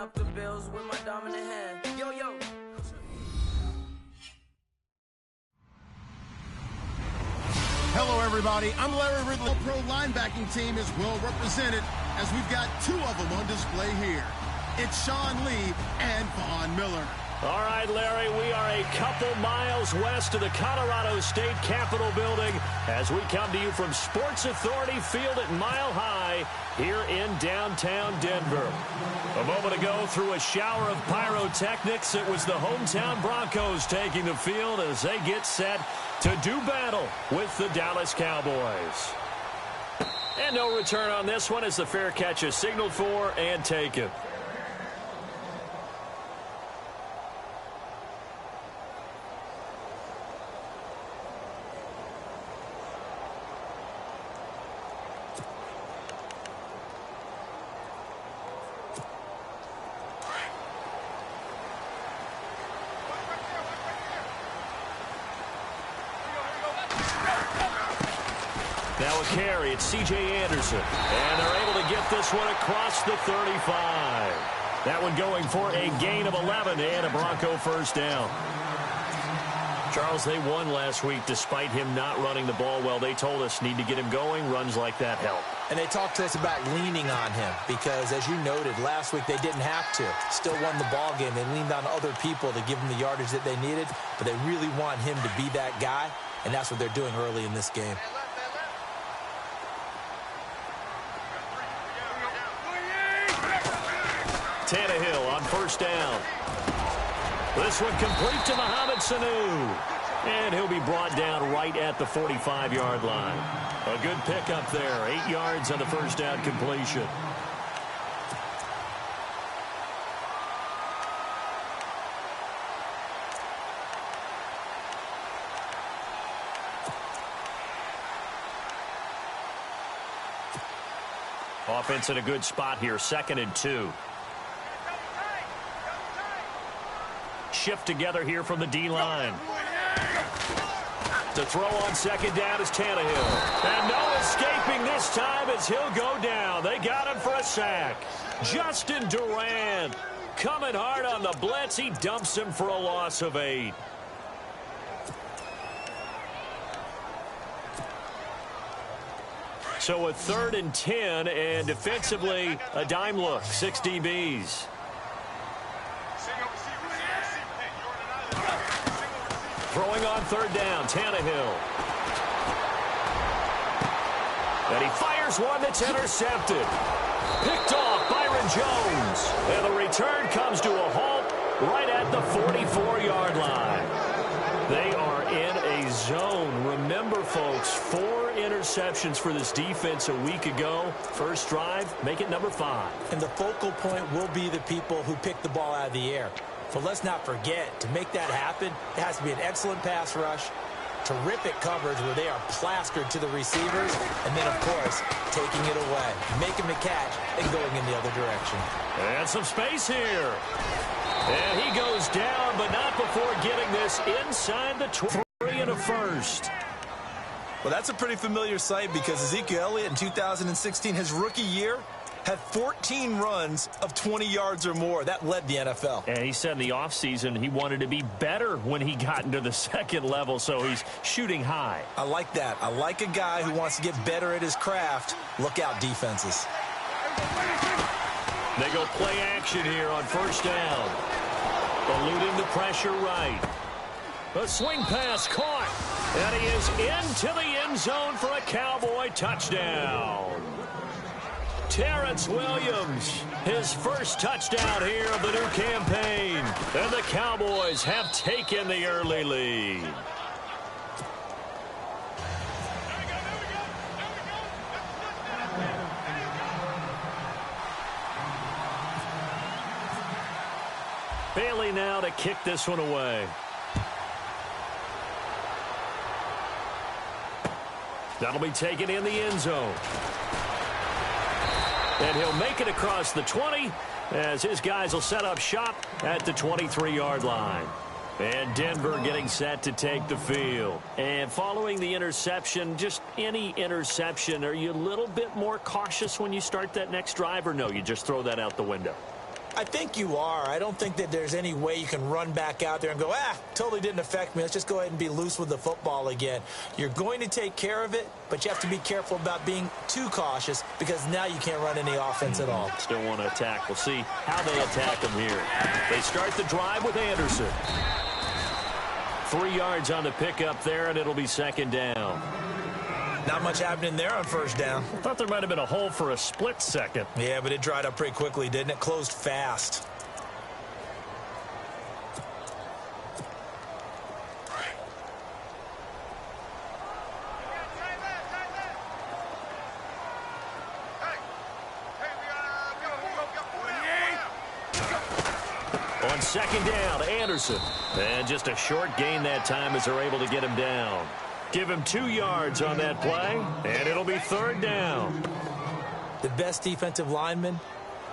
up the bills with my dominant hand. Yo, yo. Hello, everybody. I'm Larry Ridley. Pro linebacking team is well represented as we've got two of them on display here. It's Sean Lee and Von Miller. All right, Larry, we are a couple miles west of the Colorado State Capitol building as we come to you from Sports Authority Field at Mile High here in downtown Denver. A moment ago, through a shower of pyrotechnics, it was the hometown Broncos taking the field as they get set to do battle with the Dallas Cowboys. And no return on this one as the fair catch is signaled for and taken. Now a carry, it's C.J. Anderson. And they're able to get this one across the 35. That one going for a gain of 11 and a Bronco first down. Charles, they won last week despite him not running the ball well. They told us need to get him going. Runs like that help. And they talked to us about leaning on him because, as you noted, last week they didn't have to. Still won the ball game. They leaned on other people to give them the yardage that they needed, but they really want him to be that guy, and that's what they're doing early in this game. Tannehill on first down. This one complete to Mohamed Sanu. And he'll be brought down right at the 45-yard line. A good pickup there. 8 yards on the first down completion. Offense in a good spot here. 2nd and 2. Shift together here from the D-line. To throw on 2nd down is Tannehill. And no escaping this time as he'll go down. They got him for a sack. Justin Durant coming hard on the blitz. He dumps him for a loss of 8. So a 3rd and 10, and defensively a dime look. 6 DBs. Throwing on 3rd down, Tannehill. And he fires one that's intercepted. Picked off Byron Jones. And the return comes to a halt right at the 44-yard line. They are in a zone. Remember, folks, 4 interceptions for this defense a week ago. First drive, make it number 5. And the focal point will be the people who pick the ball out of the air. So let's not forget, to make that happen, it has to be an excellent pass rush, terrific coverage where they are plastered to the receivers, and then, of course, taking it away, making the catch, and going in the other direction. And some space here. And he goes down, but not before getting this inside the 3 and a first. Well, that's a pretty familiar sight because Ezekiel Elliott in 2016, his rookie year, had 14 runs of 20 yards or more. That led the NFL. And he said in the offseason he wanted to be better when he got into the 2nd level, so he's shooting high. I like that. I like a guy who wants to get better at his craft. Look out, defenses. They go play action here on first down. Eluding the pressure right. A swing pass caught. And he is into the end zone for a Cowboy touchdown. Terrence Williams, his first touchdown here of the new campaign. And the Cowboys have taken the early lead. Bailey now to kick this one away. That'll be taken in the end zone. And he'll make it across the 20 as his guys will set up shop at the 23-yard line. And Denver getting set to take the field. And following the interception, just any interception, are you a little bit more cautious when you start that next drive, or no, you just throw that out the window? I think you are. I don't think that there's any way you can run back out there and go, totally didn't affect me. Let's just go ahead and be loose with the football again. You're going to take care of it, but you have to be careful about being too cautious because now you can't run any offense at all. Still want to attack. We'll see how they attack them here. They start the drive with Anderson. 3 yards on the pickup there, and it'll be second down. Not much happening there on first down. I thought there might have been a hole for a split second. Yeah, but it dried up pretty quickly, didn't it? Closed fast. On second down, Anderson. And just a short gain that time as they're able to get him down. Give him 2 yards on that play, and it'll be third down. The best defensive linemen,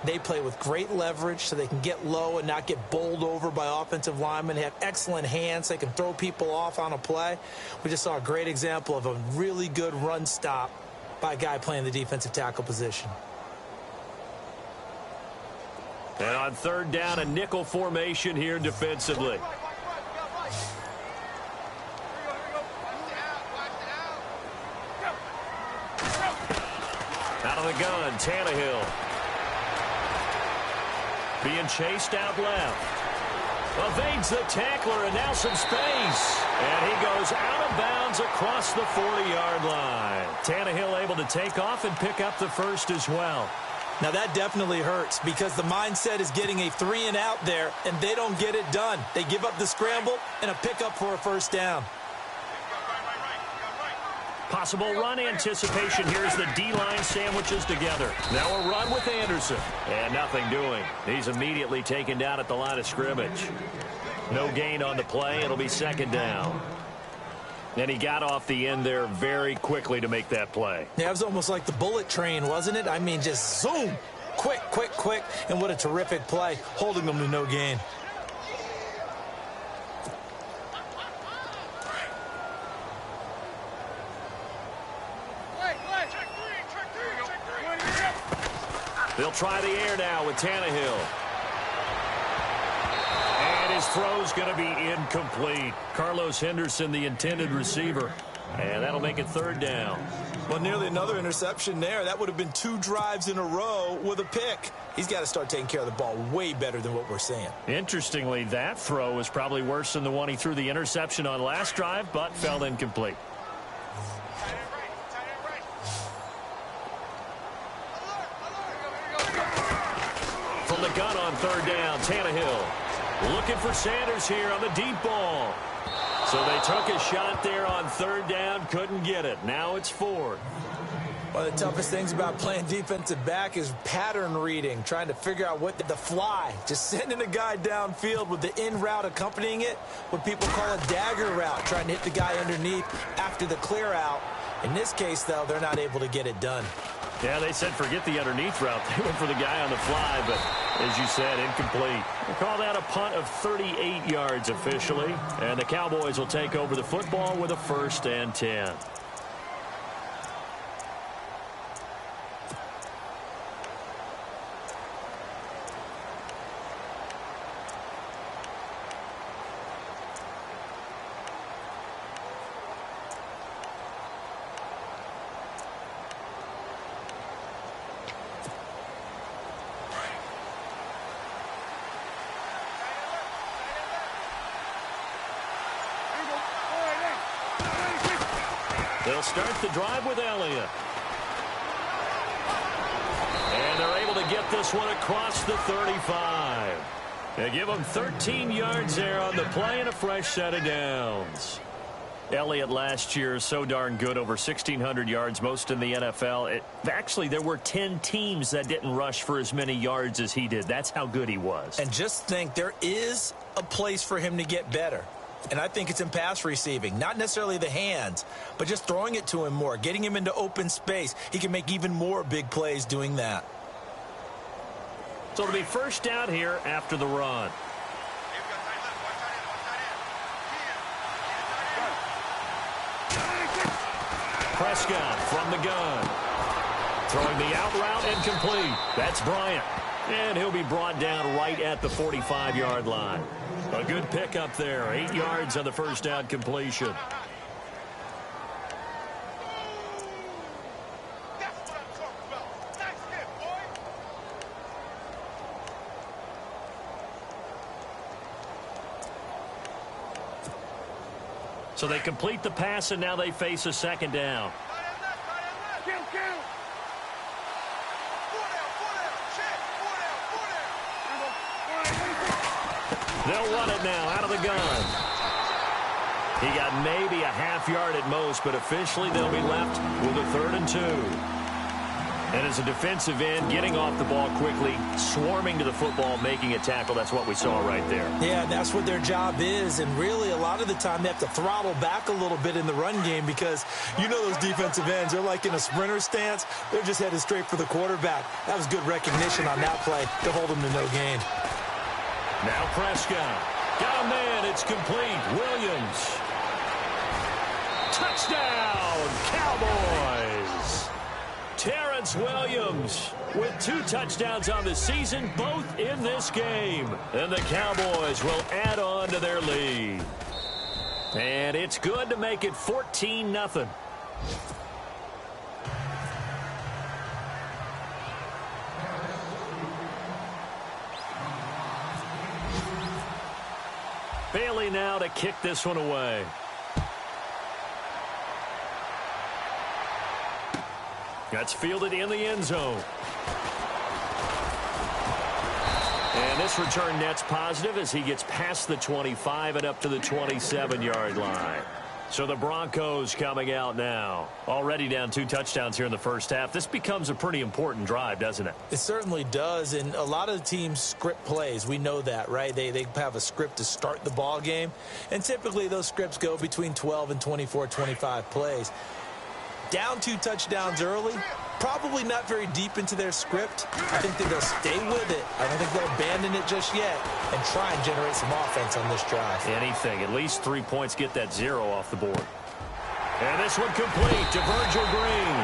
they play with great leverage so they can get low and not get bowled over by offensive linemen. They have excellent hands. They can throw people off on a play. We just saw a great example of a really good run stop by a guy playing the defensive tackle position. And on third down, a nickel formation here defensively. Out of the gun, Tannehill. Being chased out left. Evades the tackler and now some space. And he goes out of bounds across the 40-yard line. Tannehill able to take off and pick up the first as well. Now that definitely hurts because the mindset is getting a 3 and out there, and they don't get it done. They give up the scramble and a pickup for a first down. Possible run anticipation here as the D-line sandwiches together. Now a run with Anderson. And nothing doing. He's immediately taken down at the line of scrimmage. No gain on the play. It'll be second down. And he got off the end there very quickly to make that play. Yeah, it was almost like the bullet train, wasn't it? I mean, just zoom. Quick, quick, quick. And what a terrific play, holding them to no gain. They'll try the air now with Tannehill. And his throw's going to be incomplete. Carlos Henderson, the intended receiver. And that'll make it third down. Well, nearly another interception there. That would have been 2 drives in a row with a pick. He's got to start taking care of the ball way better than what we're seeing. Interestingly, that throw was probably worse than the one he threw the interception on last drive, but fell incomplete. From the gun on third down, Tannehill looking for Sanders here on the deep ball. So they took a shot there on third down, couldn't get it. Now it's fourth. One of the toughest things about playing defensive back is pattern reading, trying to figure out what the fly. Just sending a guy downfield with the in route accompanying it, what people call a dagger route, trying to hit the guy underneath after the clear out. In this case, though, they're not able to get it done. Yeah, they said forget the underneath route. They went for the guy on the fly, but as you said, incomplete. We'll call that a punt of 38 yards officially, and the Cowboys will take over the football with a 1st and 10. They'll start the drive with Elliott. And they're able to get this one across the 35. They give them 13 yards there on the play and a fresh set of downs. Elliott last year so darn good, over 1,600 yards, most in the NFL. Actually, there were 10 teams that didn't rush for as many yards as he did. That's how good he was. And just think, there is a place for him to get better. And I think it's in pass receiving. Not necessarily the hands, but just throwing it to him more, getting him into open space. He can make even more big plays doing that. So it'll be first down here after the run. Prescott from the gun. Throwing the out route incomplete. That's Bryant. And he'll be brought down right at the 45-yard line. A good pickup there. 8 yards on the first down completion. So they complete the pass, and now they face a second down. They'll run it now out of the gun. He got maybe a half yard at most, but officially they'll be left with a 3rd and 2. And as a defensive end, getting off the ball quickly, swarming to the football, making a tackle, that's what we saw right there. Yeah, that's what their job is, and really a lot of the time they have to throttle back a little bit in the run game because you know those defensive ends, they're like in a sprinter stance. They're just headed straight for the quarterback. That was good recognition on that play to hold them to no gain. Now Prescott. Got a man. It's complete. Williams. Touchdown, Cowboys. Terrence Williams with 2 touchdowns on the season, both in this game. And the Cowboys will add on to their lead. And it's good to make it 14-0. Bailey now to kick this one away. That's fielded in the end zone. And this return net's positive as he gets past the 25 and up to the 27-yard line. So the Broncos coming out now. Already down 2 touchdowns here in the first half. This becomes a pretty important drive, doesn't it? It certainly does, and a lot of the teams script plays. We know that, right? They have a script to start the ball game, and typically those scripts go between 12 and 24, 25 plays. Down 2 touchdowns early, probably not very deep into their script. I think that they'll stay with it. I don't think they'll abandon it just yet and try and generate some offense on this drive. Anything. At least 3 points, get that 0 off the board. And this one complete to Virgil Green.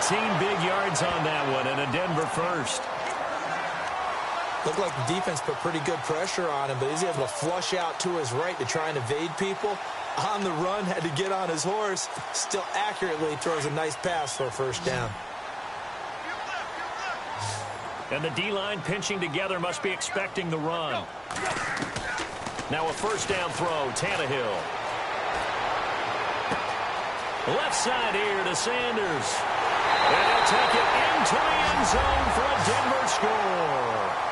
18 big yards on that one and a Denver first. Looked like the defense put pretty good pressure on him, but he's able to flush out to his right to try and evade people. On the run, had to get on his horse. Still accurately throws a nice pass for a first down. And the D-line pinching together, must be expecting the run. Now a first down throw, Tannehill. Left side here to Sanders. And he'll take it into the end zone for a Denver score.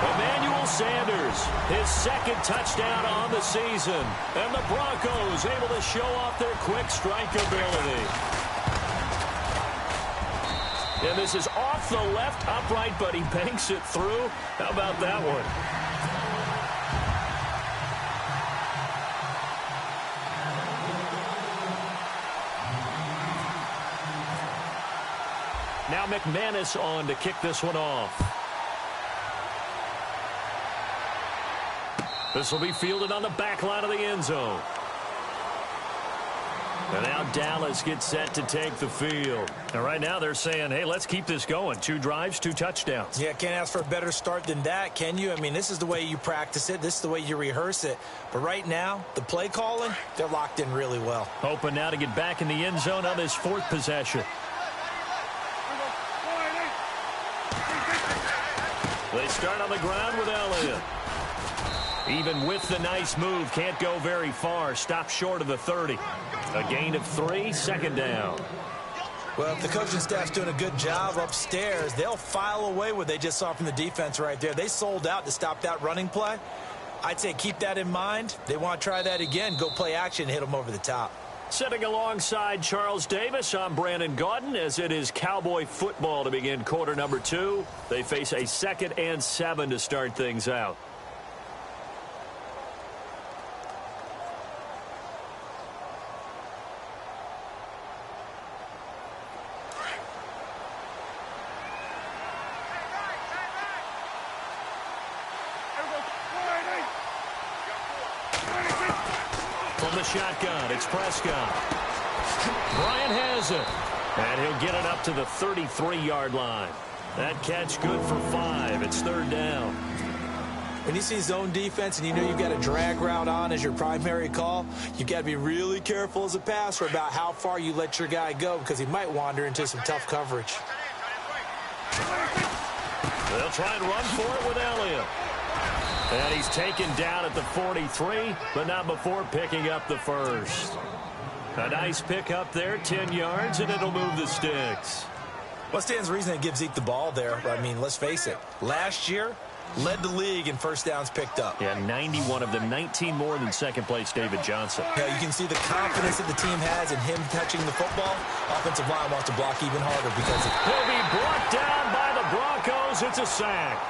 Emmanuel Sanders, his 2nd touchdown on the season. And the Broncos able to show off their quick strike ability. And this is off the left upright, but he banks it through. How about that one? Now McManus on to kick this one off. This will be fielded on the back line of the end zone. And now Dallas gets set to take the field. And right now they're saying, hey, let's keep this going. 2 drives, 2 touchdowns. Yeah, can't ask for a better start than that, can you? I mean, this is the way you practice it. This is the way you rehearse it. But right now, the play calling, they're locked in really well. Hoping now to get back in the end zone on this 4th possession. They start on the ground with Elliott. Even with the nice move, can't go very far. Stop short of the 30. A gain of 3, second down. Well, if the coaching staff's doing a good job upstairs, they'll file away what they just saw from the defense right there. They sold out to stop that running play. I'd say keep that in mind. They want to try that again. Go play action, hit them over the top. Sitting alongside Charles Davis, I'm Brandon Gaudin, as it is Cowboy football to begin quarter number 2. They face a 2nd and 7 to start things out. From the shotgun, it's Prescott. Bryant has it. And he'll get it up to the 33-yard line. That catch good for 5. It's 3rd down. When you see zone defense and you know you've got a drag route on as your primary call, you've got to be really careful as a passer about how far you let your guy go because he might wander into some tough coverage. They'll try and run for it with Elliott. And he's taken down at the 43, but not before picking up the first. A nice pick up there, 10 yards, and it'll move the sticks. What stands to reason to give Zeke the ball there? I mean, let's face it. Last year, led the league in first downs picked up. Yeah, 91 of them, 19 more than second place David Johnson. Yeah, you can see the confidence that the team has in him touching the football. Offensive line wants to block even harder because he'll be brought down by the Broncos. It's a sack.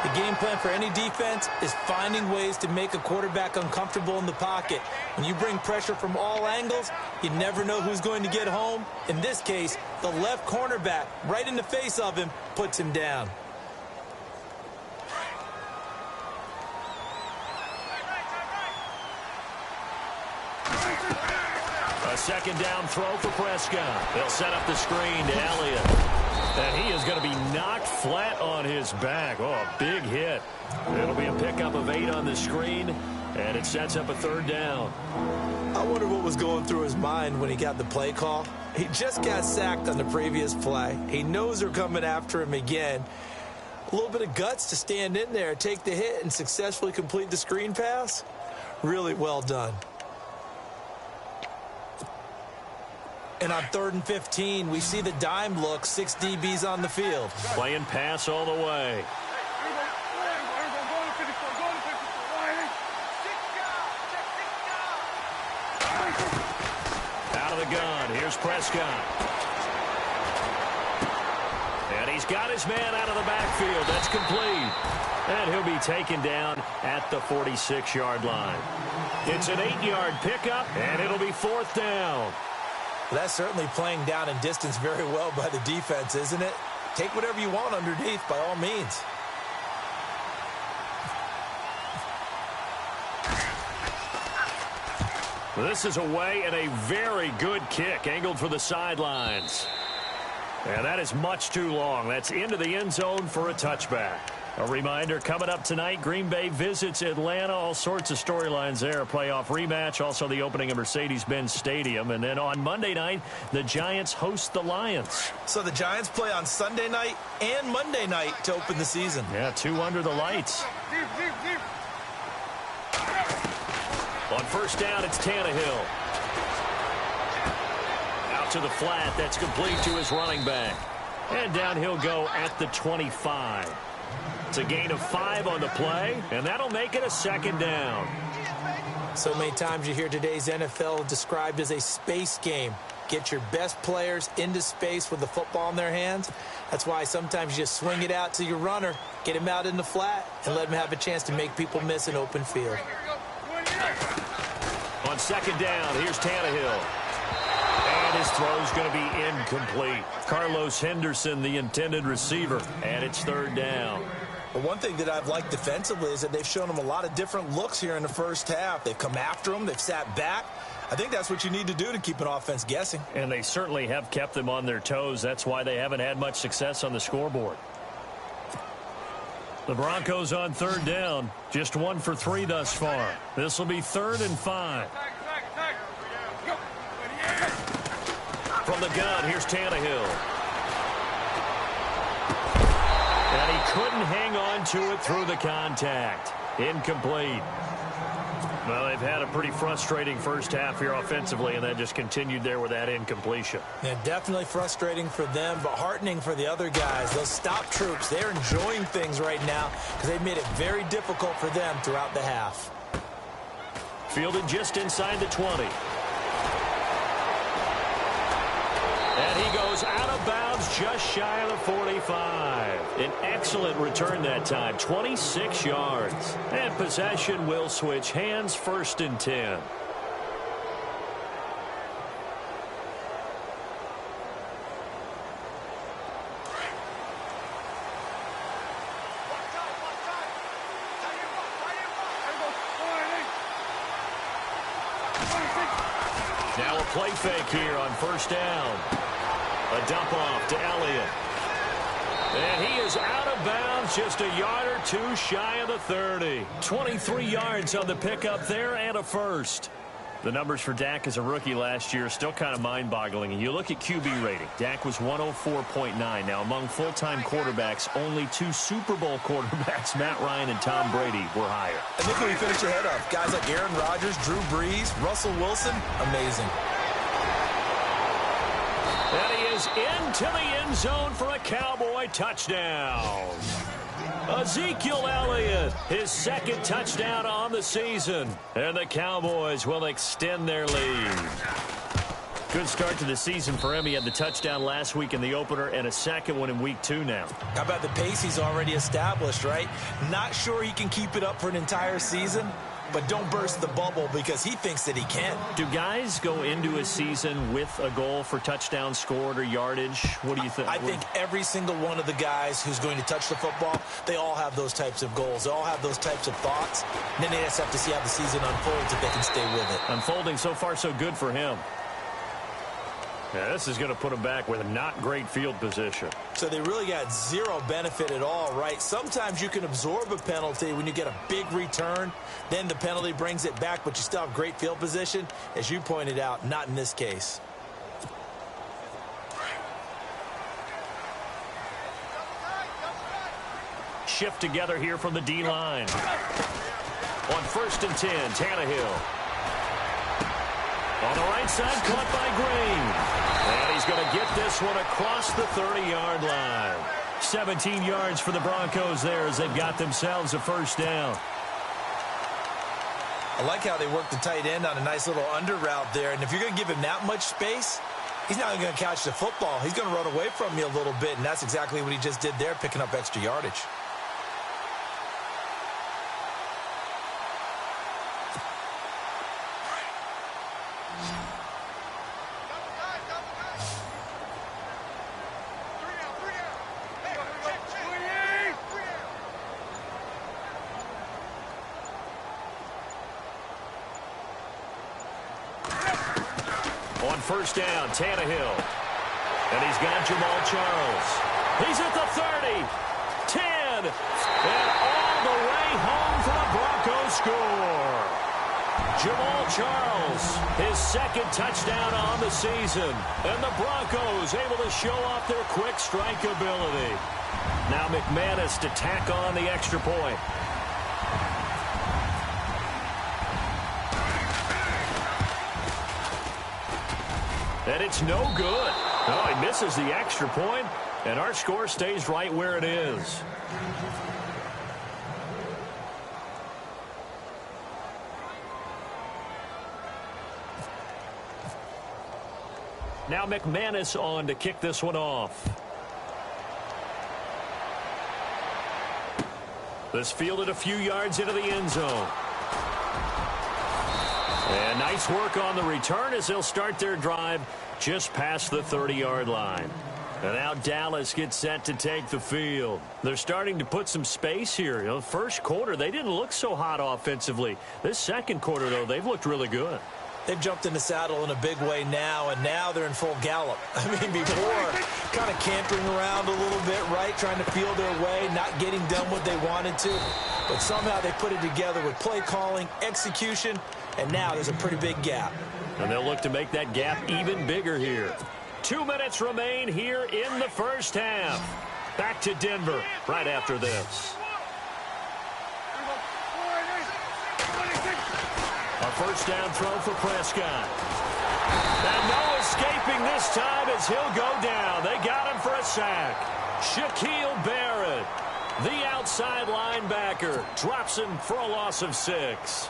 The game plan for any defense is finding ways to make a quarterback uncomfortable in the pocket. When you bring pressure from all angles, you never know who's going to get home. In this case, the left cornerback, right in the face of him, puts him down. A 2nd down throw for Prescott. They'll set up the screen to Elliott. And he is going to be knocked flat on his back. Oh, a big hit. It'll be a pickup of 8 on the screen, and it sets up a 3rd down. I wonder what was going through his mind when he got the play call. He just got sacked on the previous play. He knows they're coming after him again. A little bit of guts to stand in there, take the hit, and successfully complete the screen pass. Really well done. And on 3rd and 15, we see the dime look, 6 DBs on the field. Playing pass all the way. Out of the gun, here's Prescott. And he's got his man out of the backfield. That's complete. And he'll be taken down at the 46-yard line. It's an 8-yard pickup, and it'll be 4th down. That's certainly playing down in distance very well by the defense, isn't it? Take whatever you want underneath by all means. This is away and a very good kick angled for the sidelines. And that is much too long. That's into the end zone for a touchback. A reminder, coming up tonight, Green Bay visits Atlanta. All sorts of storylines there. A playoff rematch, also the opening of Mercedes-Benz Stadium. And then on Monday night, the Giants host the Lions. So the Giants play on Sunday night and Monday night to open the season. Yeah, 2 under the lights. On 1st down, it's Tannehill. Out to the flat. That's complete to his running back. And down he'll go at the 25. It's a gain of 5 on the play, and that'll make it a 2nd down. So many times you hear today's NFL described as a space game. Get your best players into space with the football in their hands. That's why sometimes you just swing it out to your runner, get him out in the flat, and let him have a chance to make people miss an open field. On 2nd down, here's Tannehill. And his throw's going to be incomplete. Carlos Henderson, the intended receiver, and it's 3rd down. But one thing that I've liked defensively is that they've shown him a lot of different looks here in the first half. They've come after him. They've sat back. I think that's what you need to do to keep an offense guessing. And they certainly have kept them on their toes. That's why they haven't had much success on the scoreboard. The Broncos on 3rd down. Just 1 for 3 thus far. This will be 3rd and 5. From the gun, here's Tannehill. And he couldn't hang on to it through the contact. Incomplete. Well, they've had a pretty frustrating first half here offensively, and that just continued there with that incompletion. Yeah, definitely frustrating for them, but heartening for the other guys. Those stop troops, they're enjoying things right now because they've made it very difficult for them throughout the half. Fielded just inside the 20. And he goes out of bounds just shy of the 45. An excellent return that time, 26 yards. And possession will switch hands, 1st and 10. Now a play fake here on 1st down. A dump off to Elliott. And he is out of bounds, just a yard or two shy of the 30. 23 yards on the pickup there and a first. The numbers for Dak as a rookie last year are still kind of mind-boggling. And you look at QB rating. Dak was 104.9. Now, among full-time quarterbacks, only 2 Super Bowl quarterbacks, Matt Ryan and Tom Brady, were higher. And look who we finished ahead of. Guys like Aaron Rodgers, Drew Brees, Russell Wilson. Amazing. And he is into the end zone for a Cowboy touchdown. Ezekiel Elliott, his second touchdown on the season. And the Cowboys will extend their lead. Good start to the season for him. He had the touchdown last week in the opener and a second one in week 2 now. How about the pace he's already established, right? Not sure he can keep it up for an entire season, but don't burst the bubble because he thinks that he can. Do guys go into a season with a goal for touchdown scored or yardage? What do you think? I think every single one of the guys who's going to touch the football, they all have those types of goals. They all have those types of thoughts. And then they just have to see how the season unfolds if they can stay with it. Unfolding so far so good for him. Yeah, this is going to put him back with a not great field position. So they really got zero benefit at all, right? Sometimes you can absorb a penalty when you get a big return. Then the penalty brings it back, but you still have great field position. As you pointed out, not in this case. Shift together here from the D-line. On 1st and 10, Tannehill. On the right side, caught by Green. And he's going to get this one across the 30-yard line. 17 yards for the Broncos there as they've got themselves a first down. I like how they work the tight end on a nice little under route there. And if you're going to give him that much space, he's not going to catch the football. He's going to run away from you a little bit, and that's exactly what he just did there, picking up extra yardage. On 1st down, Tannehill. And he's got Jamal Charles. He's at the 30, 10, and all the way home for the Broncos score. Jamal Charles, his second touchdown on the season. And the Broncos able to show off their quick strike ability. Now McManus to tack on the extra point. And it's no good. Oh, he misses the extra point, and our score stays right where it is. Now McManus on to kick this one off. This fielded a few yards into the end zone. And nice work on the return as they'll start their drive just past the 30-yard line. And now Dallas gets set to take the field. They're starting to put some space here. You know, first quarter, they didn't look so hot offensively. This second quarter, though, they've looked really good. They've jumped in the saddle in a big way now, and now they're in full gallop. I mean, before, kind of cantering around a little bit, right, trying to feel their way, not getting done what they wanted to. But somehow they put it together with play calling, execution, and now there's a pretty big gap. And they'll look to make that gap even bigger here. 2 minutes remain here in the first half. Back to Denver right after this. A first down throw for Prescott. And no escaping this time as he'll go down. They got him for a sack. Shaquille Barrett, the outside linebacker, drops him for a loss of 6.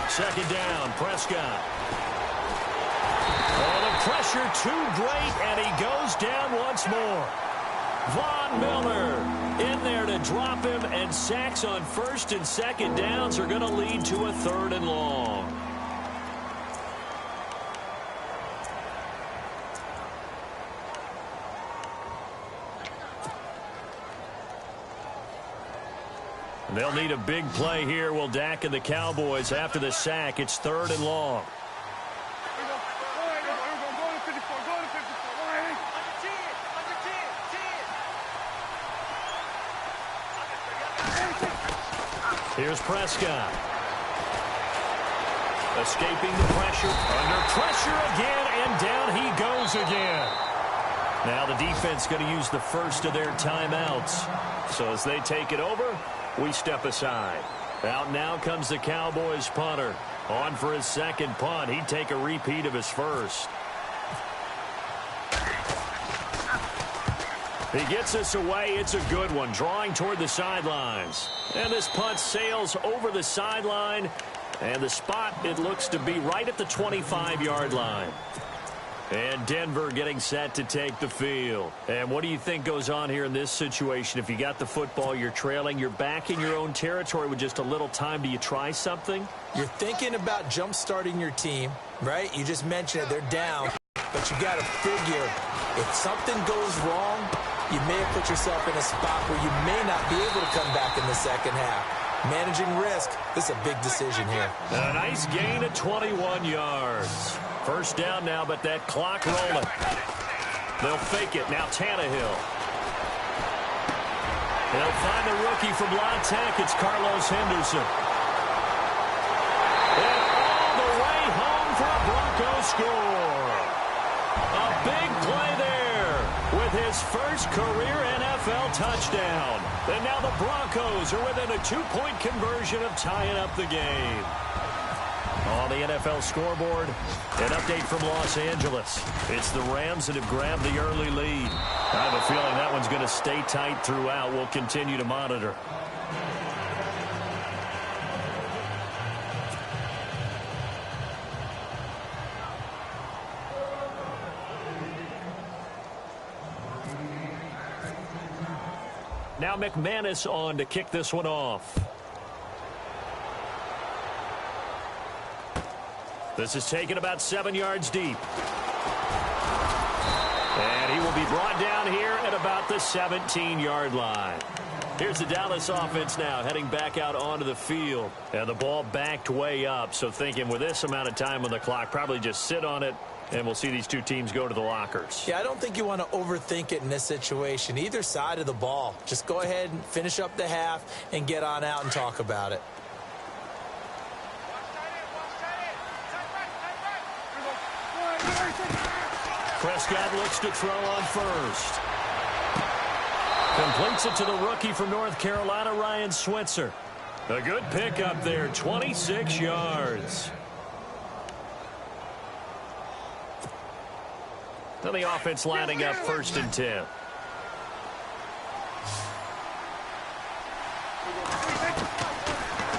Second down, Prescott. Oh, the pressure too great, and he goes down once more. Von Miller in there to drop him, and sacks on first and second downs are going to lead to a 3rd and long. They'll need a big play here. Will Dak and the Cowboys after the sack. It's 3rd and long. Here's Prescott. Escaping the pressure. Under pressure again, and down he goes again. Now the defense going to use the first of their timeouts. So as they take it over, we step aside. Out now comes the Cowboys punter. On for his second punt. He'd take a repeat of his first. He gets us away. It's a good one. Drawing toward the sidelines. And this punt sails over the sideline. And the spot, it looks to be right at the 25-yard line. And Denver getting set to take the field. And what do you think goes on here in this situation? If you got the football, you're trailing, you're back in your own territory with just a little time. Do you try something? You're thinking about jump-starting your team, right? You just mentioned it. They're down. But you got to figure, if something goes wrong, you may have put yourself in a spot where you may not be able to come back in the second half. Managing risk, this is a big decision here. A nice gain of 21 yards. First down now, but that clock rolling. They'll fake it. Now Tannehill. They'll find the rookie from La Tech. It's Carlos Henderson. And all the way home for a Broncos score. A big play there with his first career NFL touchdown. And now the Broncos are within a 2-point conversion of tying up the game. On the NFL scoreboard, an update from Los Angeles. It's the Rams that have grabbed the early lead. I have a feeling that one's going to stay tight throughout. We'll continue to monitor. Now McManus on to kick this one off. This is taken about 7 yards deep. And he will be brought down here at about the 17-yard line. Here's the Dallas offense now heading back out onto the field. And the ball backed way up. So thinking with this amount of time on the clock, probably just sit on it. And we'll see these two teams go to the lockers. Yeah, I don't think you want to overthink it in this situation. Either side of the ball. Just go ahead and finish up the half and get on out and talk about it. Prescott looks to throw on first. Completes it to the rookie from North Carolina, Ryan Switzer. A good pickup there, 26 yards. Then the offense lining up 1st and 10.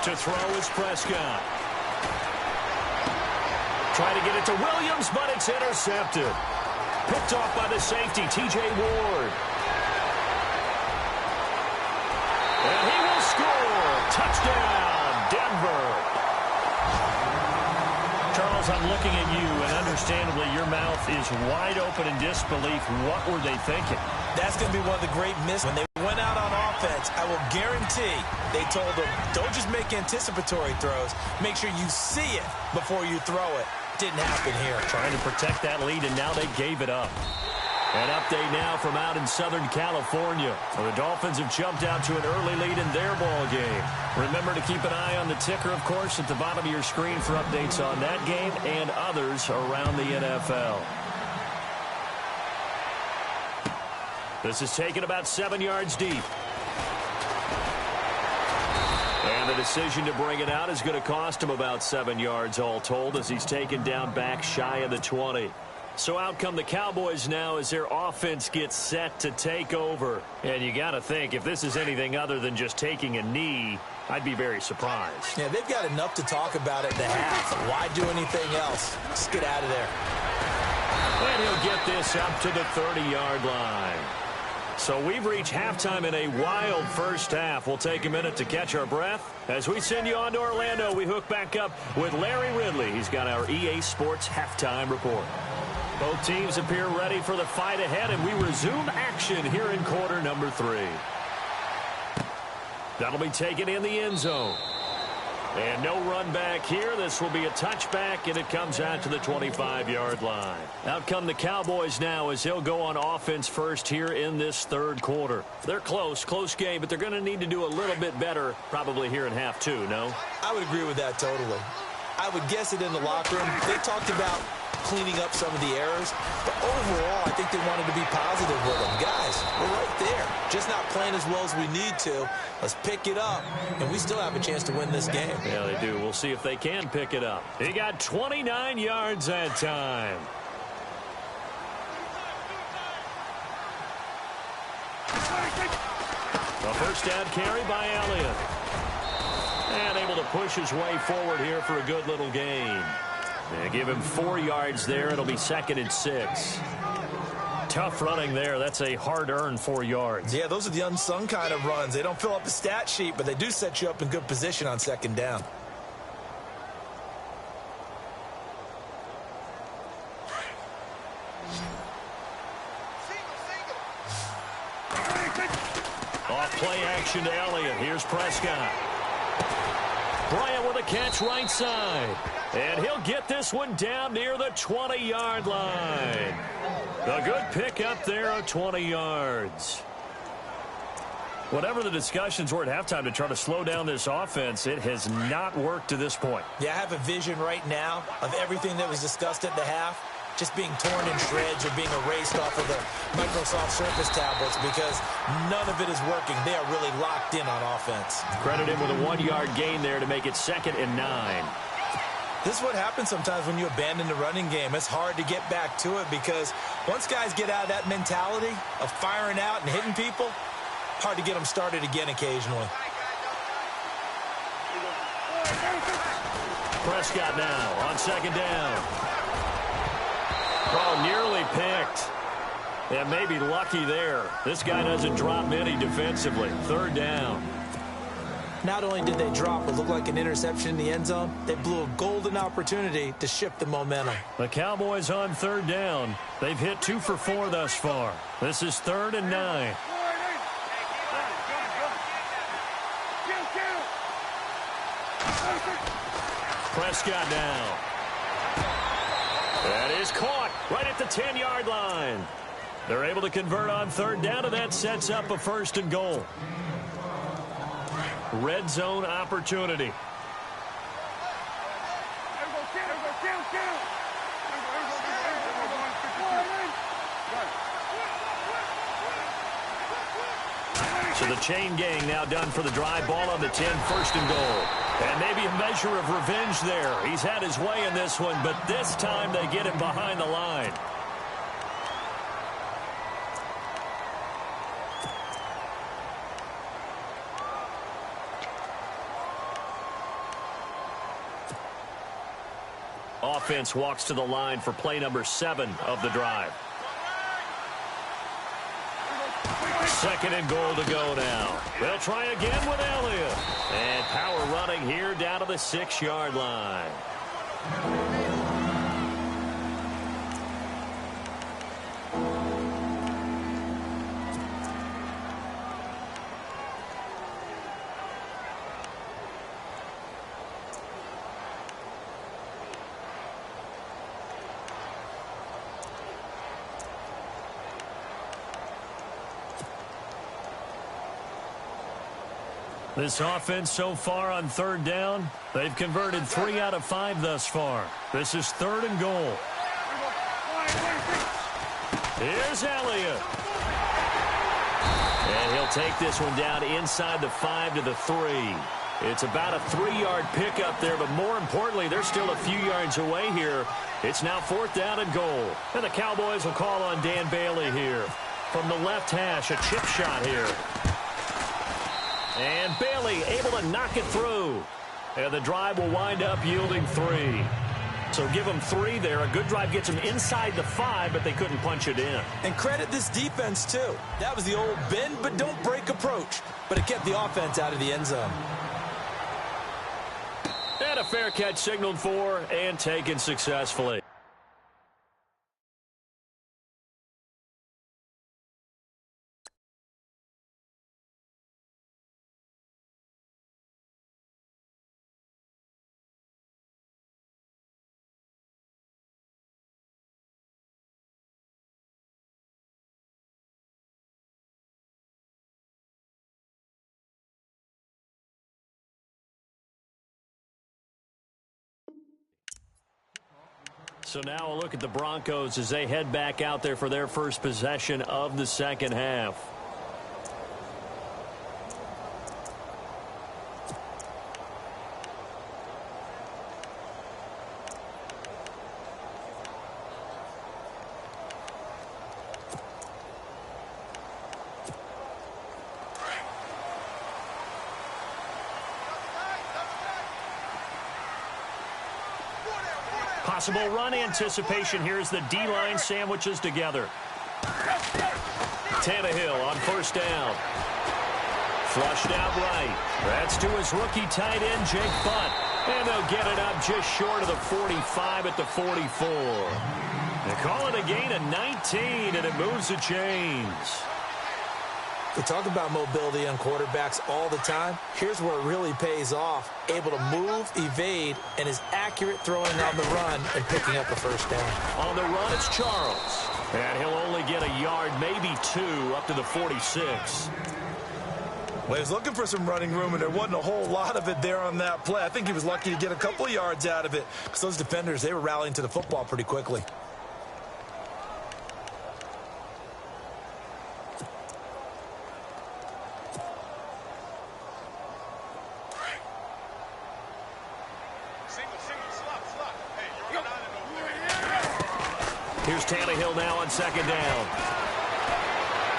To throw is Prescott. Trying to get it to Williams, but it's intercepted. Picked off by the safety, T.J. Ward. And he will score. Touchdown, Denver. Charles, I'm looking at you, and understandably, your mouth is wide open in disbelief. What were they thinking? That's going to be one of the great misses. When they went out on offense, I will guarantee they told them, don't just make anticipatory throws. Make sure you see it before you throw it. Didn't happen here. Trying to protect that lead, and now they gave it up. An update now from out in Southern California. The Dolphins have jumped out to an early lead in their ball game. Remember to keep an eye on the ticker, of course, at the bottom of your screen for updates on that game and others around the NFL. This is taken about 7 yards deep. And the decision to bring it out is going to cost him about 7 yards all told as he's taken down back shy of the 20. So out come the Cowboys now as their offense gets set to take over. And you got to think, if this is anything other than just taking a knee, I'd be very surprised. Yeah, they've got enough to talk about at the half. Why do anything else? Just get out of there. And he'll get this up to the 30-yard line. So we've reached halftime in a wild first half. We'll take a minute to catch our breath. As we send you on to Orlando, we hook back up with Larry Ridley. He's got our EA Sports halftime report. Both teams appear ready for the fight ahead, and we resume action here in quarter number 3. That'll be taken in the end zone. And no run back here. This will be a touchback, and it comes out to the 25-yard line. Out come the Cowboys now as he'll go on offense first here in this third quarter. They're close game, but they're going to need to do a little bit better probably here in half two, no? I would agree with that totally. I would guess it in the locker room. They talked about cleaning up some of the errors, but overall, I think they wanted to be positive with them. Guys, we're right there. Just not playing as well as we need to. Let's pick it up, and we still have a chance to win this game. Yeah, they do. We'll see if they can pick it up. He got 29 yards that time. A first down carry by Elliott. And able to push his way forward here for a good little gain. They give him 4 yards there. It'll be 2nd and 6. Tough running there. That's a hard-earned 4 yards. Yeah, those are the unsung kind of runs. They don't fill up the stat sheet, but they do set you up in good position on 2nd down. Off play action to Elliott. Here's Prescott. Bryant with a catch right side. And he'll get this one down near the 20-yard line. A good pick up there of 20 yards. Whatever the discussions were at halftime to try to slow down this offense, it has not worked to this point. Yeah, I have a vision right now of everything that was discussed at the half just being torn in shreds or being erased off of the Microsoft Surface tablets because none of it is working. They are really locked in on offense. Credit him with a 1-yard gain there to make it 2nd and 9. This is what happens sometimes when you abandon the running game. It's hard to get back to it because once guys get out of that mentality of firing out and hitting people, hard to get them started again occasionally. Prescott now on 2nd down. Oh, nearly picked. Yeah, maybe lucky there. This guy doesn't drop many defensively. 3rd down. Not only did they drop what looked like an interception in the end zone, they blew a golden opportunity to shift the momentum. The Cowboys on 3rd down. They've hit 2 for 4 thus far. This is 3rd and 9. Prescott now. That is caught right at the 10-yard line. They're able to convert on 3rd down, and that sets up a 1st and goal. Red zone opportunity. So the chain gang now done for the drive. Ball on the 10, 1st and goal. And maybe a measure of revenge there. He's had his way in this one, but this time they get him behind the line. Offense walks to the line for play number 7 of the drive. 2nd and goal to go now. They'll try again with Elliott. And power running here down to the 6-yard line. This offense so far on 3rd down, they've converted 3 out of 5 thus far. This is 3rd and goal. Here's Elliott. And he'll take this one down inside the 5 to the 3. It's about a 3-yard pickup there, but more importantly, they're still a few yards away here. It's now 4th down and goal. And the Cowboys will call on Dan Bailey here. From the left hash, a chip shot here. And Bailey able to knock it through. And the drive will wind up yielding 3. So give them 3 there. A good drive gets them inside the 5, but they couldn't punch it in. And credit this defense, too. That was the old bend but don't break approach. But it kept the offense out of the end zone. And a fair catch signaled for and taken successfully. So now a look at the Broncos as they head back out there for their first possession of the second half. Possible run anticipation here as the D-line sandwiches together. Tannehill on first down. Flushed out right. That's to his rookie tight end, Jake Butt. And they'll get it up just short of the 45 at the 44. They call it a gain of 19, and it moves the chains. We talk about mobility on quarterbacks all the time. Here's where it really pays off. Able to move, evade, and is accurate throwing on the run and picking up a first down. On the run, it's Charles. And he'll only get a yard, maybe two, up to the 46. Well, he was looking for some running room, and there wasn't a whole lot of it there on that play. I think he was lucky to get a couple of yards out of it because those defenders, they were rallying to the football pretty quickly. Here's Tannehill now on second down.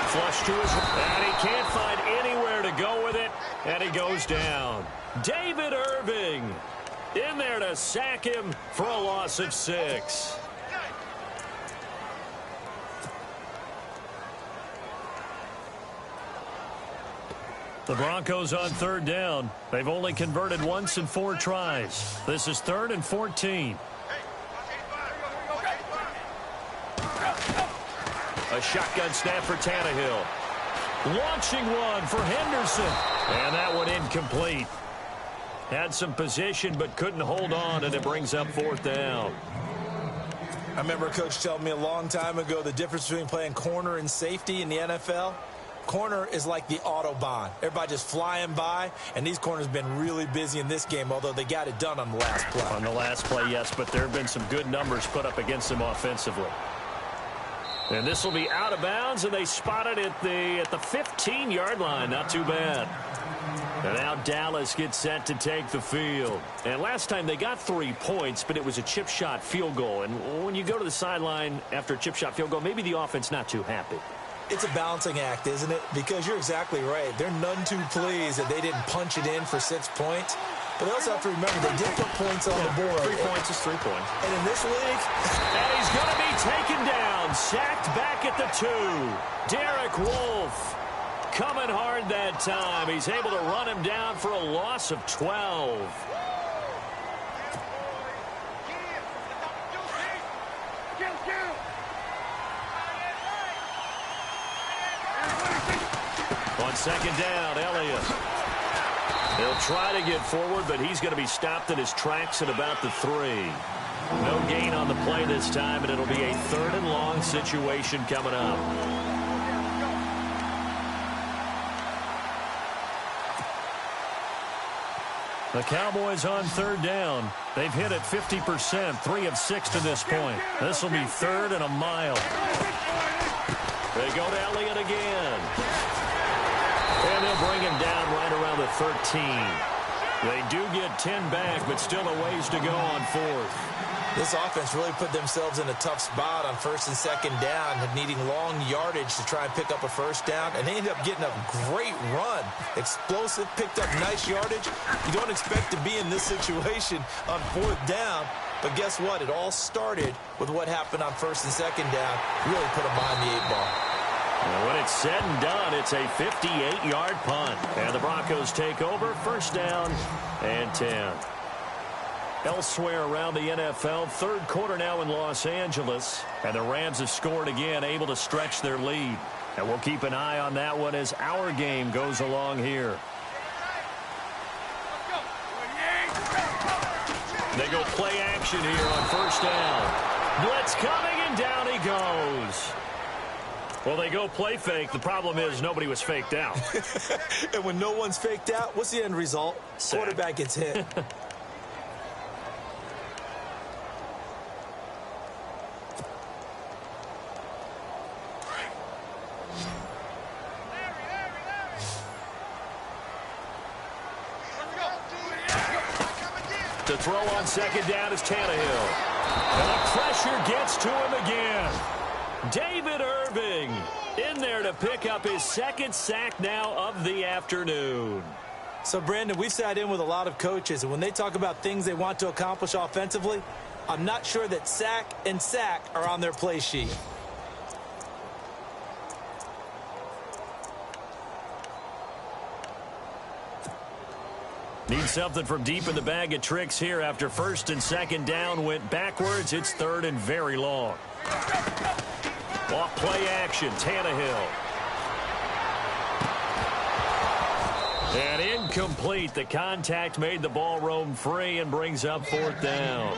Flush to his... And he can't find anywhere to go with it. And he goes down. David Irving in there to sack him for a loss of 6. The Broncos on third down. They've only converted once in 4 tries. This is 3rd and 14. A shotgun snap for Tannehill. Launching one for Henderson. And that one incomplete. Had some position but couldn't hold on, and it brings up 4th down. I remember a coach telling me a long time ago the difference between playing corner and safety in the NFL. Corner is like the Autobahn. Everybody just flying by, and these corners have been really busy in this game, although they got it done on the last play. On the last play, yes, but there have been some good numbers put up against them offensively. And this will be out of bounds, and they spot it at the 15-yard line. Not too bad. And now Dallas gets set to take the field. And last time they got 3 points, but it was a chip shot field goal. And when you go to the sideline after a chip shot field goal, maybe the offense not too happy. It's a balancing act, isn't it? Because you're exactly right. They're none too pleased that they didn't punch it in for 6 points. But they also have to remember they did put points on the board. 3 points is 3 points. And in this league... And he's going to be taken down. Sacked back at the 2. Derek Wolfe coming hard that time. He's able to run him down for a loss of 12. On second down, Elliott. He'll try to get forward, but he's going to be stopped in his tracks at about the 3. No gain on the play this time, and it'll be a 3rd and long situation coming up. The Cowboys on 3rd down. They've hit it 50%, 3 of 6 to this point. This will be 3rd and a mile. They go to Elliott again. And they'll bring him down right around the 13. They do get 10 back, but still a ways to go on 4th. This offense really put themselves in a tough spot on 1st and 2nd down, needing long yardage to try and pick up a first down, and they ended up getting a great run. Explosive, picked up nice yardage. You don't expect to be in this situation on 4th down, but guess what? It all started with what happened on 1st and 2nd down. Really put them behind the 8 ball. And when it's said and done, it's a 58-yard punt. And the Broncos take over, 1st down and 10. Elsewhere around the NFL, 3rd quarter now in Los Angeles. And the Rams have scored again, able to stretch their lead. And we'll keep an eye on that one as our game goes along here. They go play action here on 1st down. Blitz coming, and down he goes. Well, they go play fake. The problem is nobody was faked out. And when no one's faked out, what's the end result? Sack. Quarterback gets hit. To throw on second down is Tannehill. And the pressure gets to him again. David Irving in there to pick up his second sack now of the afternoon. So, Brandon, we've sat in with a lot of coaches, and when they talk about things they want to accomplish offensively, I'm not sure that sack and sack are on their play sheet. Need something from deep in the bag of tricks here after first and second down went backwards. It's third and very long. Off play action, Tannehill. And incomplete. The contact made the ball roam free and brings up fourth down.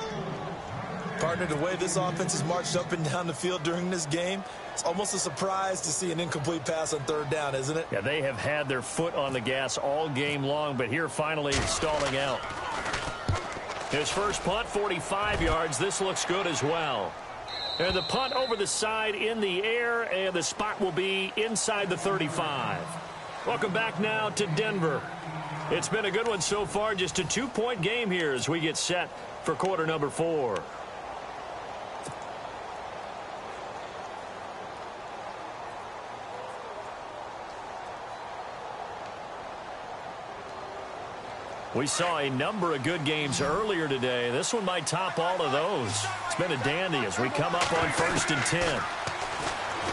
Partner, the way this offense has marched up and down the field during this game, it's almost a surprise to see an incomplete pass on third down, isn't it? Yeah, they have had their foot on the gas all game long, but here finally stalling out. His first punt, 45 yards. This looks good as well. And the punt over the side in the air, and the spot will be inside the 35. Welcome back now to Denver. It's been a good one so far, just a 2-point game here as we get set for quarter number 4. We saw a number of good games earlier today. This one might top all of those. It's been a dandy as we come up on first and 10.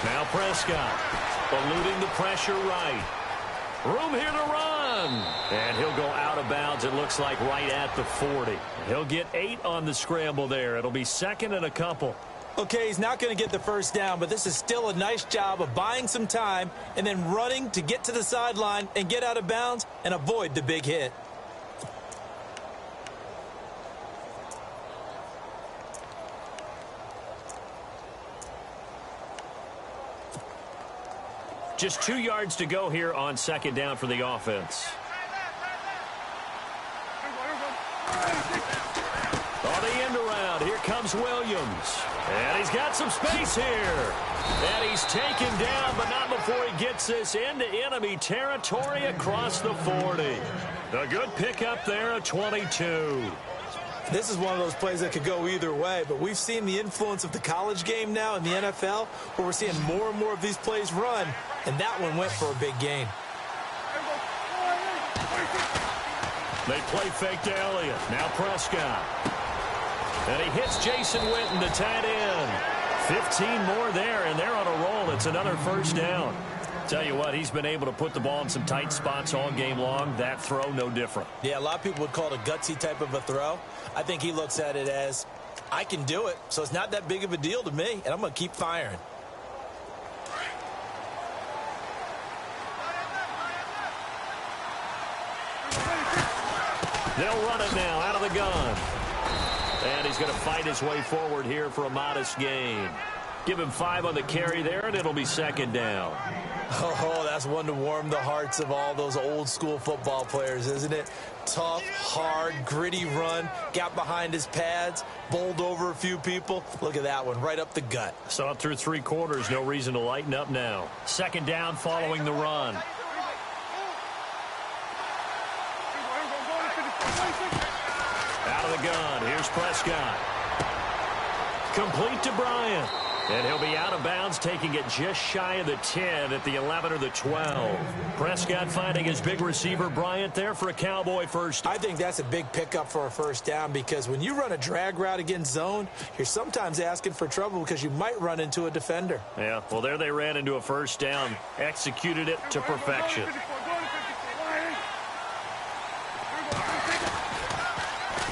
Now Prescott eluding the pressure right. Room here to run. And he'll go out of bounds, it looks like, right at the 40. He'll get 8 on the scramble there. It'll be second and a couple. Okay, he's not going to get the first down, but this is still a nice job of buying some time and then running to get to the sideline and get out of bounds and avoid the big hit. Just 2 yards to go here on second down for the offense. On the end around, here comes Williams. And he's got some space here. And he's taken down, but not before he gets this into enemy territory across the 40. A good pickup there at 22. This is one of those plays that could go either way, but we've seen the influence of the college game now in the NFL, where we're seeing more and more of these plays run, and that one went for a big gain. They play fake to Elliott. Now Prescott. And he hits Jason Witten, the tight end. 15 more there, and they're on a roll. It's another first down. Tell you what, he's been able to put the ball in some tight spots all game long. That throw, no different. Yeah, a lot of people would call it a gutsy type of a throw. I think he looks at it as, I can do it, so it's not that big of a deal to me, and I'm going to keep firing. They'll run it now out of the gun. And he's going to fight his way forward here for a modest gain. Give him 5 on the carry there, and it'll be second down. Oh, that's one to warm the hearts of all those old school football players, isn't it? Tough, hard, gritty run, got behind his pads, bowled over a few people. Look at that one, right up the gut. Saw it through 3 quarters, no reason to lighten up now. Second down following the run. Out of the gun, here's Prescott. Complete to Bryant. And he'll be out of bounds, taking it just shy of the 10 at the 11 or the 12. Prescott finding his big receiver Bryant there for a Cowboy first. I think that's a big pickup for a first down, because when you run a drag route against zone, you're sometimes asking for trouble because you might run into a defender. Yeah, well, there they ran into a first down. Executed it to perfection.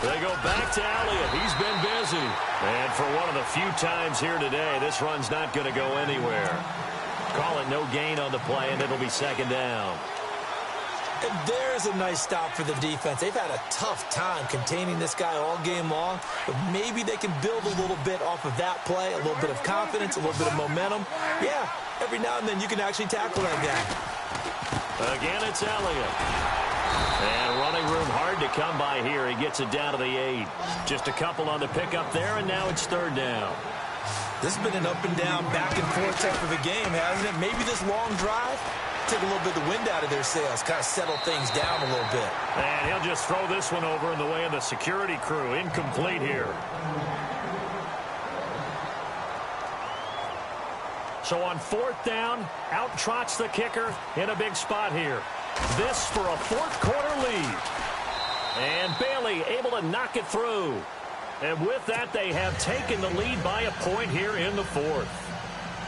They go back to Elliott. He's been busy. And for one of the few times here today, this run's not going to go anywhere. Call it no gain on the play, and it'll be second down. And there's a nice stop for the defense. They've had a tough time containing this guy all game long, but maybe they can build a little bit off of that play, a little bit of confidence, a little bit of momentum. Yeah, every now and then you can actually tackle that guy. Again, it's Elliott. And running room hard to come by here. He gets it down to the 8. Just a couple on the pickup there, and now it's third down. This has been an up and down, back and forth type of a game, hasn't it? Maybe this long drive take a little bit of the wind out of their sails, kind of settle things down a little bit. And he'll just throw this one over in the way of the security crew. Incomplete here. So on 4th down, out trots the kicker in a big spot here. This for a 4th quarter lead. And Bailey able to knock it through. And with that, they have taken the lead by a point here in the 4th.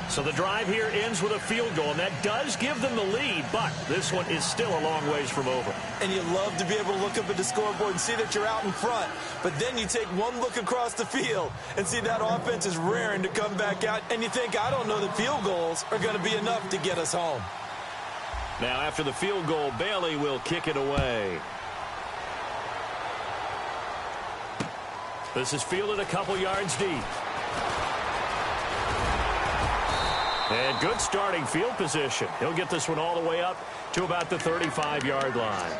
So the drive here ends with a field goal, and that does give them the lead, but this one is still a long ways from over. And you love to be able to look up at the scoreboard and see that you're out in front. But then you take one look across the field and see that offense is raring to come back out, and you think, I don't know that field goals are going to be enough to get us home. Now after the field goal, Bailey will kick it away. This is fielded a couple yards deep. And good starting field position. He'll get this one all the way up to about the 35-yard line.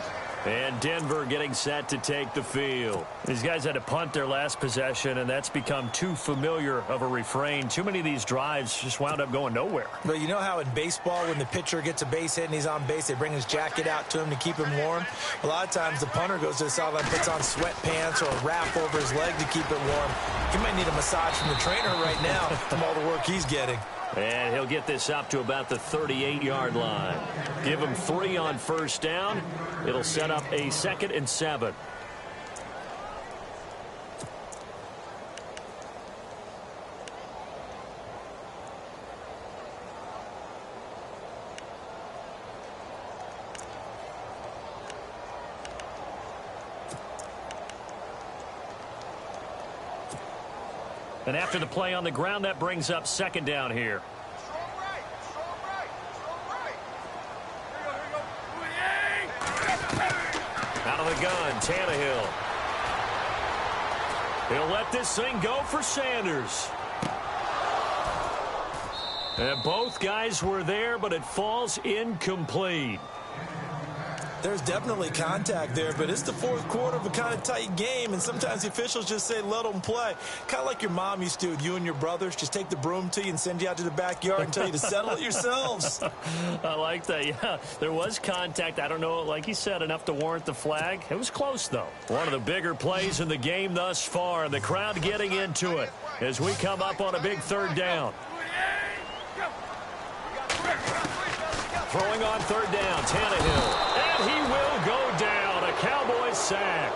And Denver getting set to take the field. These guys had to punt their last possession, and that's become too familiar of a refrain. Too many of these drives just wound up going nowhere. But you know how in baseball, when the pitcher gets a base hit and he's on base, they bring his jacket out to him to keep him warm? A lot of times the punter goes to the sideline, puts on sweatpants or a wrap over his leg to keep it warm. He might need a massage from the trainer right now from all the work he's getting. And he'll get this up to about the 38-yard line. Give him 3 on 1st down. It'll set up a 2nd and 7. And after the play on the ground, that brings up 2nd down here. Out of the gun, Tannehill. He'll let this thing go for Sanders. And both guys were there, but it falls incomplete. There's definitely contact there, but it's the 4th quarter of a kind of tight game, and sometimes the officials just say, let them play. Kind of like your mom used to with you and your brothers. Just take the broom to you and send you out to the backyard and tell you to settle it yourselves. I like that, yeah. There was contact. I don't know, like you said, enough to warrant the flag. It was close, though. One of the bigger plays in the game thus far. The crowd getting into it as we come up on a big 3rd down. Throwing on 3rd down, Tannehill. And he will go down. A Cowboys sack.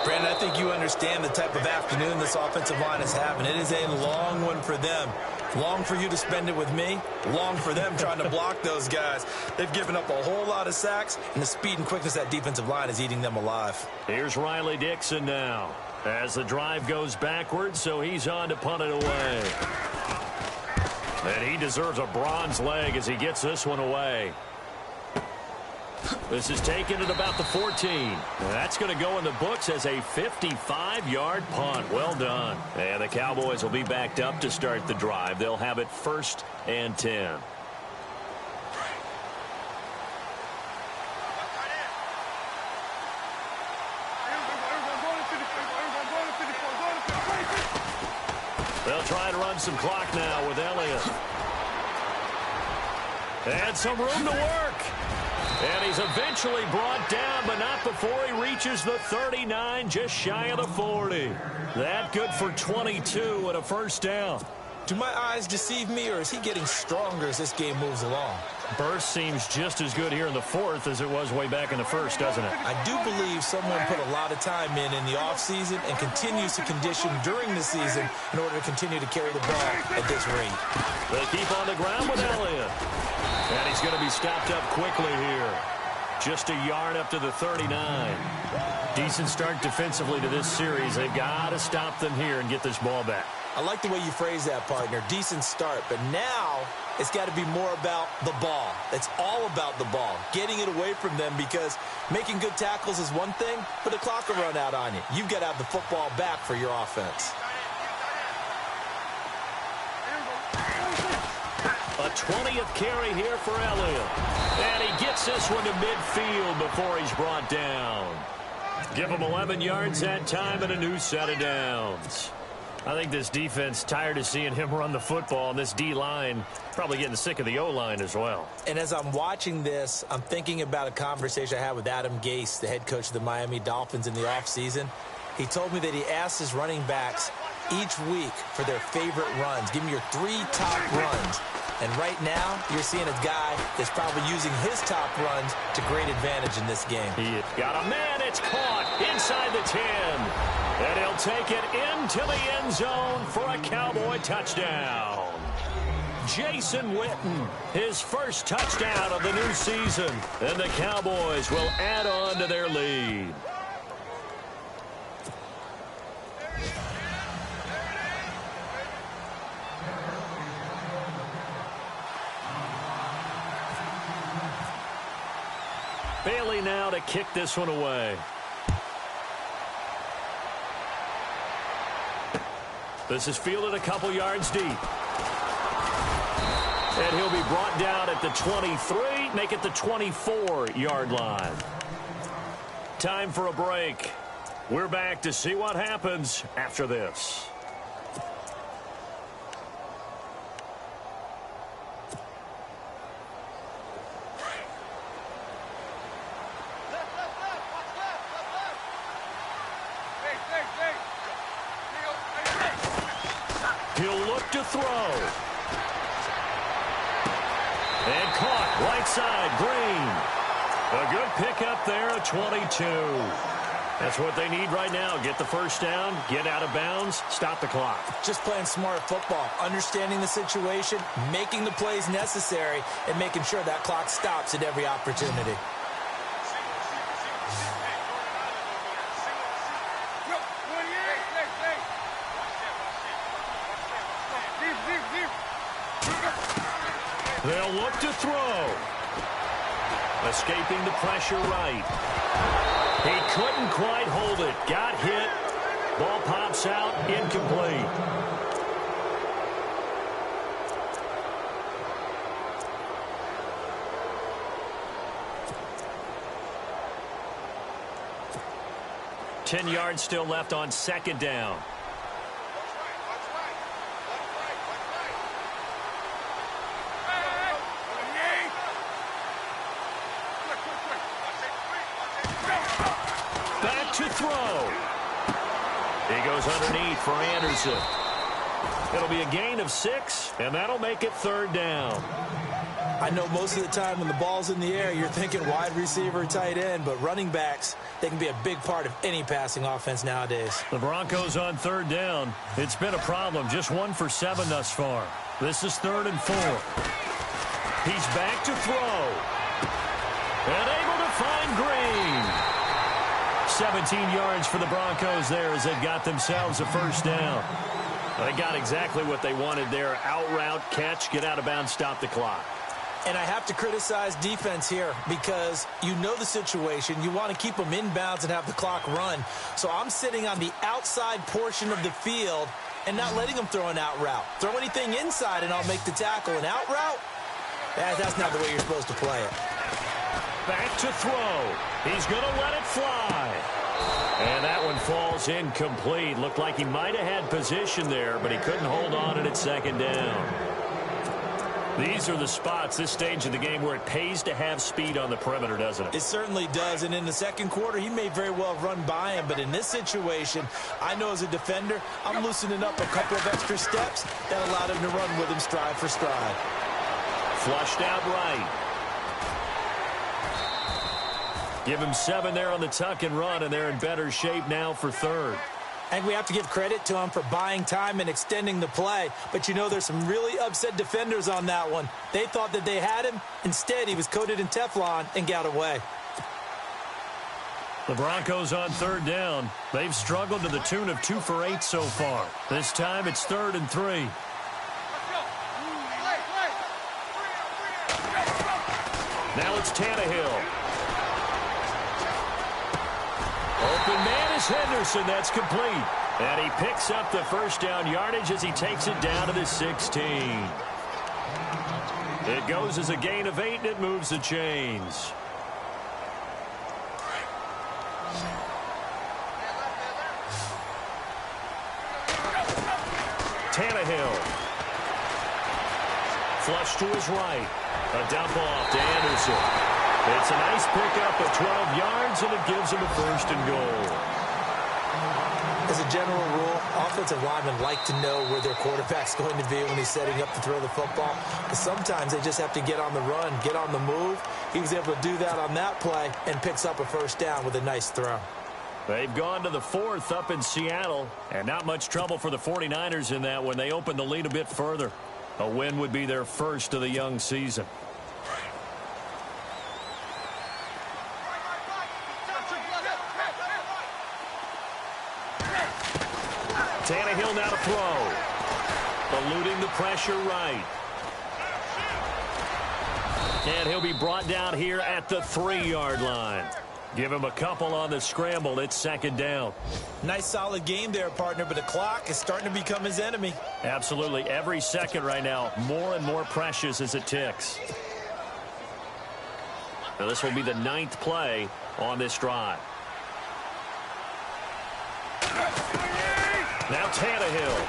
Brandon, I think you understand the type of afternoon this offensive line is having. It is a long one for them. Long for you to spend it with me. Long for them trying to block those guys. They've given up a whole lot of sacks, and the speed and quickness of that defensive line is eating them alive. Here's Riley Dixon now as the drive goes backwards, so he's on to punt it away. And he deserves a bronze leg as he gets this one away. This is taken at about the 14. And that's going to go in the books as a 55-yard punt. Well done. And the Cowboys will be backed up to start the drive. They'll have it 1st and 10. They'll try to run some clock now with Elliott. And some room to work. And he's eventually brought down, but not before he reaches the 39, just shy of the 40. That good for 22 and a 1st down. Do my eyes deceive me, or is he getting stronger as this game moves along? Burst seems just as good here in the 4th as it was way back in the 1st, doesn't it? I do believe someone put a lot of time in the offseason and continues to condition during the season in order to continue to carry the ball at this rate. They keep on the ground with Elliott. And he's going to be stopped up quickly here. Just a yard up to the 39. Decent start defensively to this series. They've got to stop them here and get this ball back. I like the way you phrase that, partner. Decent start. But now it's got to be more about the ball. It's all about the ball. Getting it away from them, because making good tackles is one thing, but the clock will run out on you. You've got to have the football back for your offense. A 20th carry here for Elliott. And he gets this one to midfield before he's brought down. Give him 11 yards that time and a new set of downs. I think this defense tired of seeing him run the football, and this D-line probably getting sick of the O-line as well. And as I'm watching this, I'm thinking about a conversation I had with Adam Gase, the head coach of the Miami Dolphins in the offseason. He told me that he asked his running backs each week for their favorite runs. Give me your 3 top runs. And right now, you're seeing a guy that's probably using his top runs to great advantage in this game. He got a man. It's caught inside the 10. And he'll take it into the end zone for a Cowboy touchdown. Jason Witten, his first touchdown of the new season. And the Cowboys will add on to their lead. Bailey now to kick this one away. This is fielded a couple yards deep. And he'll be brought down at the 23, make it the 24-yard line. Time for a break. We're back to see what happens after this. He'll look to throw. And caught right side, Green. A good pickup there at 22. That's what they need right now. Get the first down, get out of bounds, stop the clock. Just playing smart football, understanding the situation, making the plays necessary, and making sure that clock stops at every opportunity. They'll look to throw. Escaping the pressure right. He couldn't quite hold it. Got hit. Ball pops out. Incomplete. Ten yards still left on second down. To throw. He goes underneath for Anderson. It'll be a gain of 6, and that'll make it third down. I know most of the time when the ball's in the air, you're thinking wide receiver, tight end, but running backs, they can be a big part of any passing offense nowadays. The Broncos on third down. It's been a problem. Just 1 for 7 thus far. This is 3rd and 4. He's back to throw. And able to find Green. 17 yards for the Broncos there as they got themselves a first down. They got exactly what they wanted there. Out route, catch, get out of bounds, stop the clock. And I have to criticize defense here because you know the situation. You want to keep them in bounds and have the clock run. So I'm sitting on the outside portion of the field and not letting them throw an out route. Throw anything inside and I'll make the tackle. An out route? That's not the way you're supposed to play it. Back to throw. He's going to let it fly. And that one falls incomplete. Looked like he might have had position there, but he couldn't hold on at second down. These are the spots, this stage of the game, where it pays to have speed on the perimeter, doesn't it? It certainly does. And in the second quarter, he may very well run by him. But in this situation, I know as a defender, I'm loosening up a couple of extra steps that allowed him to run with him stride for stride. Flushed out right. Give him 7 there on the tuck and run, and they're in better shape now for third. I think we have to give credit to him for buying time and extending the play. But, you know, there's some really upset defenders on that one. They thought that they had him. Instead, he was coated in Teflon and got away. The Broncos on third down. They've struggled to the tune of 2 for 8 so far. This time it's 3rd and 3. Now it's Tannehill. Open man is Henderson. That's complete. And he picks up the first down yardage as he takes it down to the 16. It goes as a gain of 8, and it moves the chains. Tannehill. Flush to his right. A dump off to Anderson. It's a nice pickup of 12 yards, and it gives him a 1st and goal. As a general rule, offensive linemen like to know where their quarterback's going to be when he's setting up to throw the football. But sometimes they just have to get on the run, get on the move. He was able to do that on that play and picks up a 1st down with a nice throw. They've gone to the 4th up in Seattle, and not much trouble for the 49ers in that when they open the lead a bit further. A win would be their 1st of the young season. Tannehill now to throw. Eluding the pressure right. And he'll be brought down here at the 3-yard line. Give him a couple on the scramble. It's 2nd down. Nice solid game there, partner, but the clock is starting to become his enemy. Absolutely. Every second right now, more and more precious as it ticks. Now this will be the 9th play on this drive. Now Tannehill.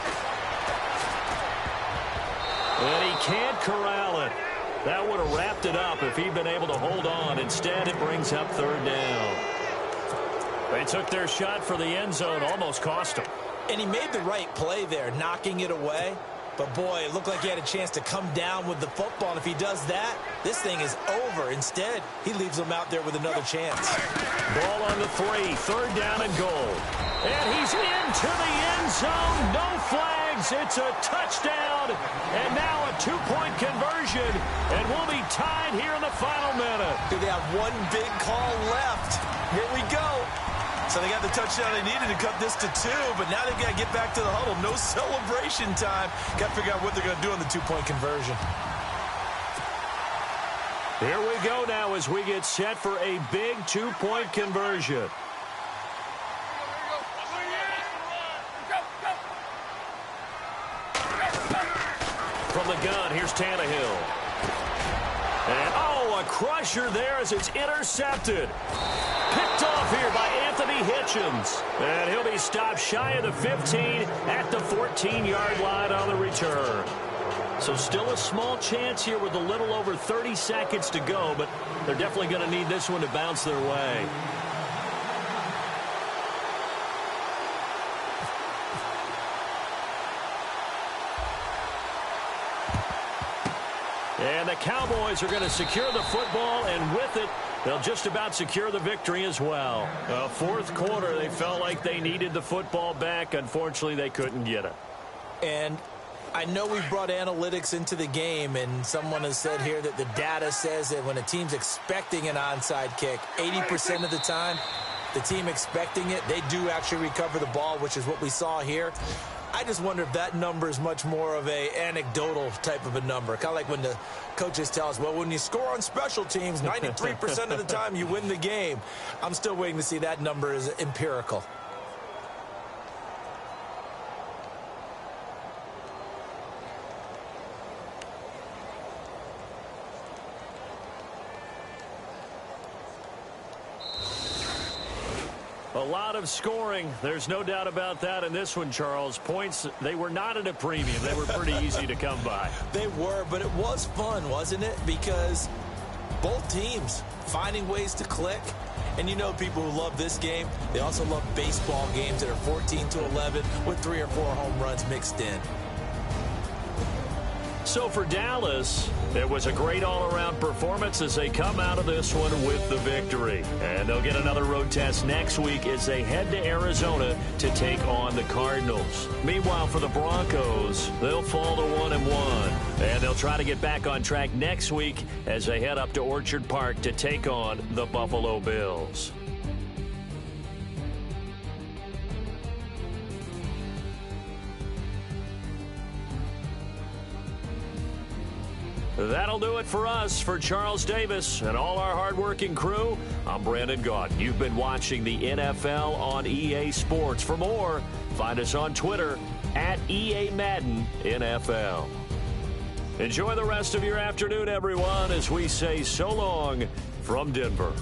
And he can't corral it. That would have wrapped it up if he'd been able to hold on. Instead, it brings up 3rd down. They took their shot for the end zone, almost cost him. And he made the right play there, knocking it away. But, boy, it looked like he had a chance to come down with the football. And if he does that, this thing is over. Instead, he leaves him out there with another chance. Ball on the 3, 3rd down and goal. And he's into the end zone. No flags. It's a touchdown. And now a 2-point conversion. And we'll be tied here in the final minute. They have one big call left. Here we go. So they got the touchdown they needed to cut this to 2, but now they've got to get back to the huddle. No celebration time. Got to figure out what they're going to do on the 2-point conversion. Here we go now as we get set for a big 2-point conversion. From the gun, here's Tannehill. And, a crusher there as it's intercepted. Picked off here by Anthony Hitchens. And he'll be stopped shy of the 15 at the 14-yard line on the return. So still a small chance here with a little over 30 seconds to go, but they're definitely going to need this one to bounce their way. And the Cowboys are going to secure the football, and with it, they'll just about secure the victory as well. 4th quarter, they felt like they needed the football back. Unfortunately, they couldn't get it. And I know we've brought analytics into the game, and someone has said here that the data says that when a team's expecting an onside kick, 80% of the time, the team expecting it, they do actually recover the ball, which is what we saw here. I just wonder if that number is much more of a anecdotal type of a number. Kind of like when the coaches tell us, well, when you score on special teams, 93% of the time you win the game. I'm still waiting to see that number is empirical. A lot of scoring. There's no doubt about that in this one, Charles. Points, they were not at a premium. They were pretty easy to come by. They were, but it was fun, wasn't it? Because both teams finding ways to click. And you know people who love this game, they also love baseball games that are 14-11 with 3 or 4 home runs mixed in. So for Dallas, it was a great all-around performance as they come out of this one with the victory. And they'll get another road test next week as they head to Arizona to take on the Cardinals. Meanwhile, for the Broncos, they'll fall to 1-1. And they'll try to get back on track next week as they head up to Orchard Park to take on the Buffalo Bills. That'll do it for us. For Charles Davis and all our hardworking crew, I'm Brandon Gaudin. You've been watching the NFL on EA Sports. For more, find us on Twitter at EA Madden NFL. Enjoy the rest of your afternoon, everyone, as we say so long from Denver.